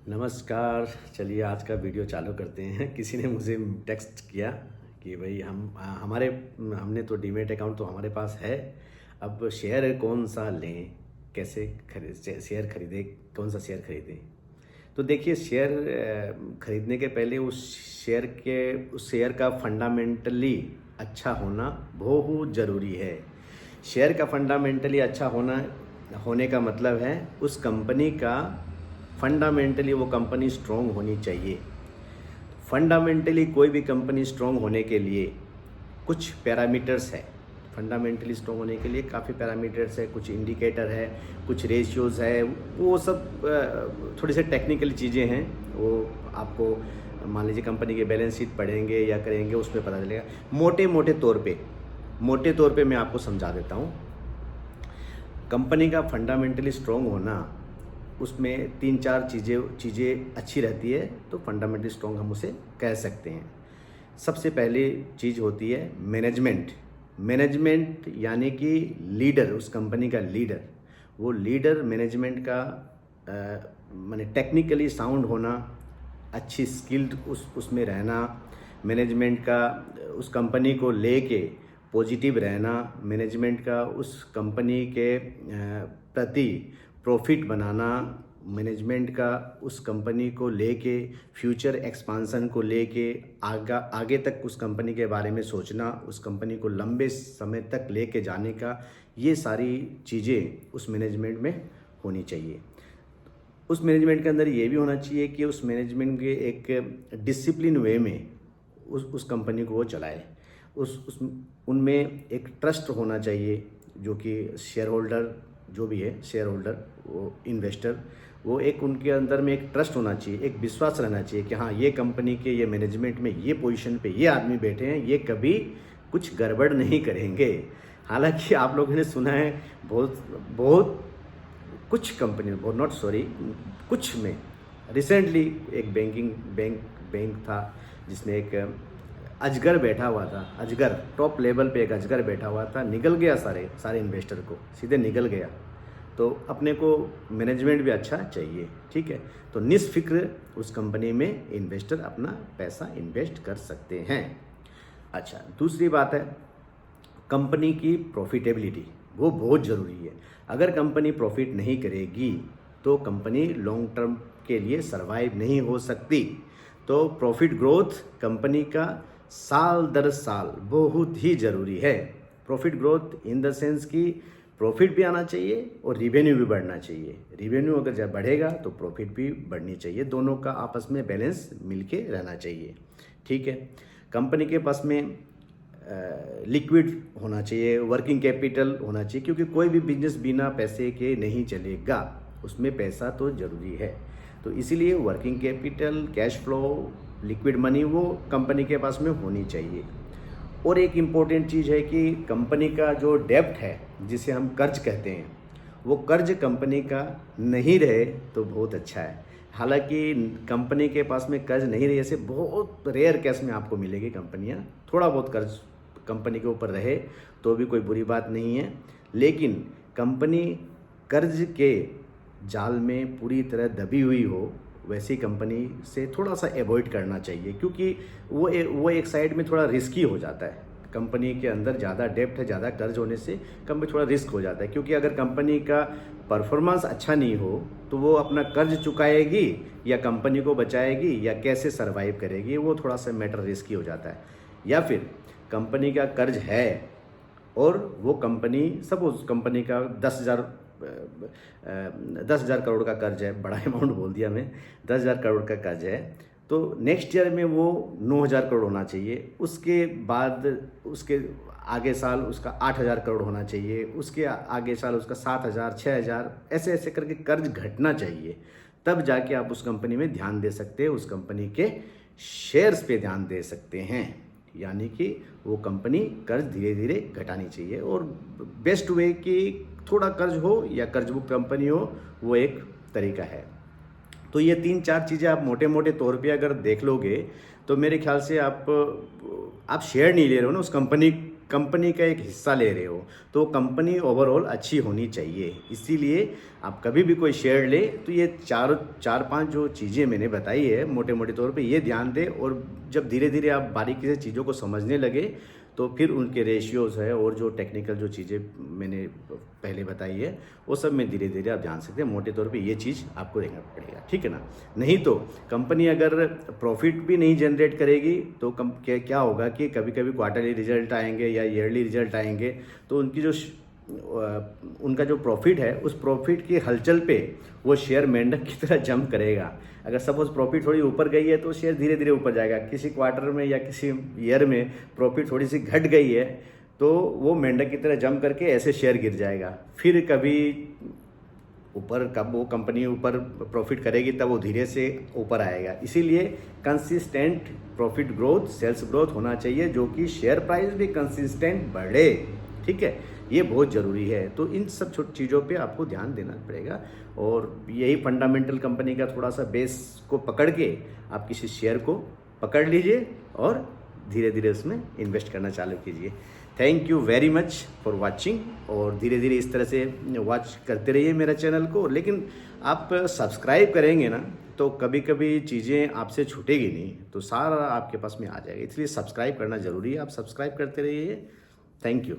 नमस्कार। चलिए आज का वीडियो चालू करते हैं। किसी ने मुझे टेक्स्ट किया कि भाई हमने तो डीमेट अकाउंट तो हमारे पास है, अब शेयर कौन सा लें, कैसे शेयर खरीदें, कौन सा शेयर खरीदें। तो देखिए, शेयर खरीदने के पहले उस शेयर का फंडामेंटली अच्छा होना बहुत ज़रूरी है। शेयर का फंडामेंटली अच्छा होने का मतलब है उस कंपनी का फंडामेंटली वो कंपनी स्ट्रॉन्ग होनी चाहिए। फंडामेंटली कोई भी कंपनी स्ट्रॉन्ग होने के लिए कुछ पैरामीटर्स है। फंडामेंटली स्ट्रॉन्ग होने के लिए काफ़ी पैरामीटर्स है, कुछ इंडिकेटर है, कुछ रेशियोज़ है, वो सब थोड़ी सी टेक्निकल चीज़ें हैं। वो आपको मान लीजिए कंपनी के बैलेंस शीट पढ़ेंगे या करेंगे, उसमें पता चलेगा। मोटे तौर पे मैं आपको समझा देता हूँ। कंपनी का फंडामेंटली स्ट्रॉन्ग होना, उसमें 3-4 चीज़ें अच्छी रहती है तो फंडामेंटली स्ट्रॉन्ग हम उसे कह सकते हैं। सबसे पहली चीज़ होती है मैनेजमेंट यानी कि लीडर, उस कंपनी का लीडर। वो लीडर मैनेजमेंट का माने टेक्निकली साउंड होना, अच्छी स्किल्ड उसमें रहना, मैनेजमेंट का उस कंपनी को लेके पॉजिटिव रहना, मैनेजमेंट का उस कंपनी के प्रति प्रॉफिट बनाना, मैनेजमेंट का उस कंपनी को लेके फ्यूचर एक्सपांसन को लेके आगे तक उस कंपनी के बारे में सोचना, उस कंपनी को लंबे समय तक लेके जाने का, ये सारी चीज़ें उस मैनेजमेंट में होनी चाहिए। उस मैनेजमेंट के अंदर ये भी होना चाहिए कि उस मैनेजमेंट के एक डिसिप्लिन वे में उस कंपनी को वो चलाए। उनमें एक ट्रस्ट होना चाहिए, जो कि शेयर होल्डर जो भी है, शेयर होल्डर वो इन्वेस्टर, वो एक उनके अंदर में एक ट्रस्ट होना चाहिए, एक विश्वास रहना चाहिए कि हाँ, ये कंपनी के ये मैनेजमेंट में ये पोजीशन पे ये आदमी बैठे हैं, ये कभी कुछ गड़बड़ नहीं करेंगे। हालांकि आप लोगों ने सुना है बहुत कुछ कंपनी में, कुछ में रिसेंटली एक बैंक था जिसमें एक अजगर बैठा हुआ था। अजगर टॉप लेवल पे एक अजगर बैठा हुआ था, निगल गया सारे इन्वेस्टर को, सीधे निगल गया। तो अपने को मैनेजमेंट भी अच्छा चाहिए, ठीक है। तो निष्फिक्र उस कंपनी में इन्वेस्टर अपना पैसा इन्वेस्ट कर सकते हैं। अच्छा, दूसरी बात है कंपनी की प्रॉफिटेबिलिटी, वो बहुत ज़रूरी है। अगर कंपनी प्रॉफिट नहीं करेगी तो कंपनी लॉन्ग टर्म के लिए सरवाइव नहीं हो सकती। तो प्रॉफिट ग्रोथ कंपनी का साल दर साल बहुत ही ज़रूरी है। Profit growth in the sense कि प्रॉफिट भी आना चाहिए और रिवेन्यू भी बढ़ना चाहिए। रिवेन्यू अगर जब बढ़ेगा तो प्रॉफिट भी बढ़नी चाहिए, दोनों का आपस में बैलेंस मिलके रहना चाहिए, ठीक है। कंपनी के पास में लिक्विड होना चाहिए, वर्किंग कैपिटल होना चाहिए, क्योंकि कोई भी बिजनेस बिना पैसे के नहीं चलेगा, उसमें पैसा तो ज़रूरी है। तो इसीलिए working capital, cash flow, liquid money वो कंपनी के पास में होनी चाहिए। और एक इम्पोर्टेंट चीज़ है कि कंपनी का जो डेब्ट है, जिसे हम कर्ज कहते हैं, वो कर्ज कंपनी का नहीं रहे तो बहुत अच्छा है। हालांकि कंपनी के पास में कर्ज नहीं रहे, ऐसे बहुत रेयर केस में आपको मिलेगी कंपनियां, थोड़ा बहुत कर्ज कंपनी के ऊपर रहे तो भी कोई बुरी बात नहीं है। लेकिन कंपनी कर्ज के जाल में पूरी तरह दबी हुई हो, वैसी कंपनी से थोड़ा सा अवॉइड करना चाहिए, क्योंकि वो एक साइड में थोड़ा रिस्की हो जाता है। कंपनी के अंदर ज़्यादा डेब्ट है, ज़्यादा कर्ज होने से कंपनी थोड़ा रिस्क हो जाता है, क्योंकि अगर कंपनी का परफॉर्मेंस अच्छा नहीं हो तो वो अपना कर्ज चुकाएगी या कंपनी को बचाएगी या कैसे सर्वाइव करेगी, वो थोड़ा सा मैटर रिस्की हो जाता है। या फिर कंपनी का कर्ज है और वो कंपनी, सपोज कंपनी का 10,000 करोड़ का कर्ज है, बड़ा अमाउंट बोल दिया मैं, 10,000 करोड़ का कर्ज है, तो नेक्स्ट ईयर में वो 9,000 करोड़ होना चाहिए। उसके बाद उसके आगे साल उसका 8,000 करोड़ होना चाहिए, उसके आगे साल उसका 7,000, 6,000, ऐसे ऐसे करके कर्ज घटना चाहिए। तब जाके आप उस कंपनी में ध्यान दे सकते हैं, उस कंपनी के शेयर्स पे ध्यान दे सकते हैं। यानी कि वो कंपनी कर्ज धीरे धीरे घटानी चाहिए, और बेस्ट वे कि थोड़ा कर्ज हो या कर्ज मुक्त कंपनी हो, वो एक तरीका है। तो ये 3-4 चीज़ें आप मोटे मोटे तौर पे अगर देख लोगे तो मेरे ख्याल से आप शेयर नहीं ले रहे हो ना उस कंपनी कंपनी का एक हिस्सा ले रहे हो तो कंपनी ओवरऑल अच्छी होनी चाहिए। इसीलिए आप कभी भी कोई शेयर ले तो ये चार पांच जो चीज़ें मैंने बताई है मोटे मोटे तौर पे ये ध्यान दें, और जब धीरे धीरे आप बारीकी से चीज़ों को समझने लगे तो फिर उनके रेशियोज़ है और जो टेक्निकल जो चीज़ें मैंने पहले बताई है वो सब में धीरे धीरे आप जान सकते हैं। मोटे तौर पे ये चीज़ आपको देखना पड़ेगा, ठीक है ना। नहीं तो कंपनी अगर प्रॉफिट भी नहीं जनरेट करेगी तो क्या होगा कि कभी कभी क्वार्टरली रिजल्ट आएंगे या ईयरली रिजल्ट आएंगे तो उनका जो प्रॉफिट है उस प्रॉफिट की हलचल पे वो शेयर मेंढक की तरह जंप करेगा। अगर सपोज प्रॉफिट थोड़ी ऊपर गई है तो शेयर धीरे धीरे ऊपर जाएगा। किसी क्वार्टर में या किसी ईयर में प्रॉफिट थोड़ी सी घट गई है तो वो मेंढक की तरह जंप करके ऐसे शेयर गिर जाएगा। फिर कभी ऊपर, कब वो कंपनी ऊपर प्रॉफिट करेगी तब वो धीरे से ऊपर आएगा। इसीलिए consistent profit growth, sales growth होना चाहिए जो कि शेयर प्राइस भी कंसिस्टेंट बढ़े, ठीक है, ये बहुत ज़रूरी है। तो इन सब छोटी चीज़ों पे आपको ध्यान देना पड़ेगा और यही फंडामेंटल कंपनी का थोड़ा सा बेस को पकड़ के आप किसी शेयर को पकड़ लीजिए और धीरे धीरे उसमें इन्वेस्ट करना चालू कीजिए। Thank you very much for watching, और धीरे धीरे इस तरह से वॉच करते रहिए मेरा चैनल को। लेकिन आप सब्सक्राइब करेंगे ना तो कभी कभी चीज़ें आपसे छूटेगी नहीं, तो सारा आपके पास में आ जाएगा। इसलिए सब्सक्राइब करना ज़रूरी है, आप सब्सक्राइब करते रहिए। Thank you.